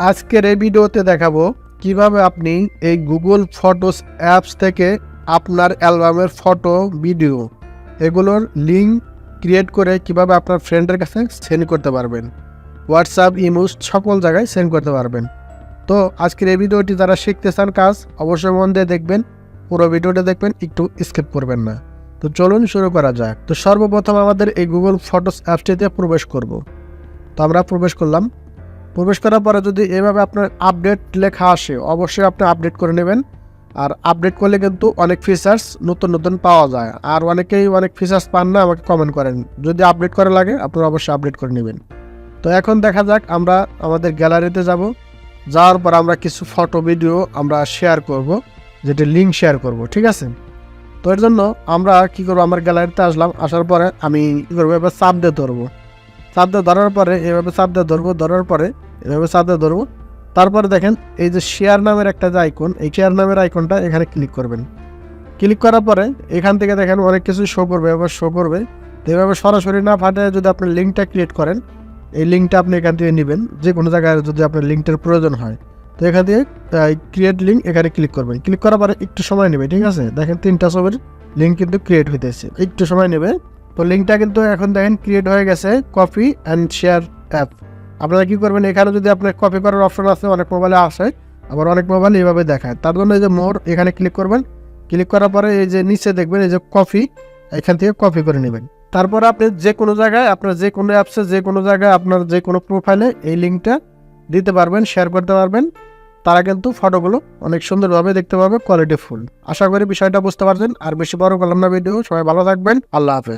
আজকের এই ভিডিওতে দেখাবো কিভাবে আপনি এই গুগল ফটোস অ্যাপস থেকে আপনার অ্যালবামের ফটো, ভিডিও এগুলোর লিঙ্ক ক্রিয়েট করে কিভাবে আপনার ফ্রেন্ডের কাছে সেন্ড করতে পারবেন। হোয়াটসঅ্যাপ, ইমোজ সকল জায়গায় সেন্ড করতে পারবেন। তো আজকের এই ভিডিওটি যারা শিখতে চান কাজ অবশ্যই মন দিয়ে দেখবেন, পুরো ভিডিওটা দেখবেন, একটু স্কিপ করবেন না। তো চলুন শুরু করা যাক। তো সর্বপ্রথম আমাদের এই গুগল ফটোস অ্যাপসটিতে প্রবেশ করব। তো আমরা প্রবেশ করলাম। প্রবেশ করার পরে যদি এভাবে আপনার আপডেট লেখা আসে অবশ্যই আপনি আপডেট করে নেবেন। আর আপডেট করলে কিন্তু অনেক ফিচার্স নতুন নতুন পাওয়া যায়। আর অনেকেই অনেক ফিচার্স পান না, আমাকে কমেন্ট করেন। যদি আপডেট করা লাগে আপনারা অবশ্যই আপডেট করে নেবেন। তো এখন দেখা যাক, আমরা আমাদের গ্যালারিতে যাব। যাওয়ার পর আমরা কিছু ফটো, ভিডিও আমরা শেয়ার করব, যেটি লিঙ্ক শেয়ার করব, ঠিক আছে। তো এর জন্য আমরা কি করব, আমার গ্যালারিতে আসলাম। আসার পরে আমি কী করবো, এবার চাপ দিয়ে ধরবো। চাপ দিয়ে ধরার পরে এভাবে চাপ দিয়ে ধরবো, ধরার পরে এভাবে চাপ দিয়ে ধরবো। তারপরে দেখেন এই যে শেয়ার নামের একটা যে আইকন, এই শেয়ার নামের আইকনটা এখানে ক্লিক করবেন। ক্লিক করার পরে এখান থেকে দেখেন অনেক কিছু শো করবে, এবার শো করবে। তো এভাবে সরাসরি না ফাটে যদি আপনি লিঙ্কটা ক্রিয়েট করেন, এই লিঙ্কটা আপনি এখান থেকে নেবেন। যে কোনো জায়গায় যদি আপনার লিঙ্কটার প্রয়োজন হয় তো এখান থেকে ক্রিয়েট লিঙ্ক এখানে ক্লিক করবেন। ক্লিক করার পরে একটু সময় নেবে, ঠিক আছে। দেখেন 3টা ছবির লিঙ্ক কিন্তু ক্রিয়েট হইতেছে, একটু সময় নেবে। তো লিঙ্কটা কিন্তু এখন দেখেন ক্রিয়েট হয়ে গেছে, কপি অ্যান্ড শেয়ার অ্যাপ। আপনারা কি করবেন, এখানে যদি আপনার কপি করার অপশন আছে, অনেক মোবাইলে আসে, আবার অনেক মোবাইল এইভাবে দেখায়। তার জন্য এই যে মোর এখানে ক্লিক করবেন। ক্লিক করার পরে এই যে নিচে দেখবেন এই যে কপি, এখান থেকে কপি করে নেবেন। তারপরে আপনি যে কোনো জায়গায়, আপনার যে কোনো অ্যাপসে, যে কোনো জায়গায়, আপনার যে কোনো প্রোফাইলে এই লিঙ্কটা দিতে পারবেন, শেয়ার করতে পারবেন। তারা কিন্তু ফটোগুলো অনেক সুন্দরভাবে দেখতে পাবে, কোয়ালিটি ফুল। আশা করি বিষয়টা বুঝতে পারছেন। আর বেশি বড় করলাম না ভিডিও। সবাই ভালো থাকবেন। আল্লাহ হাফেজ।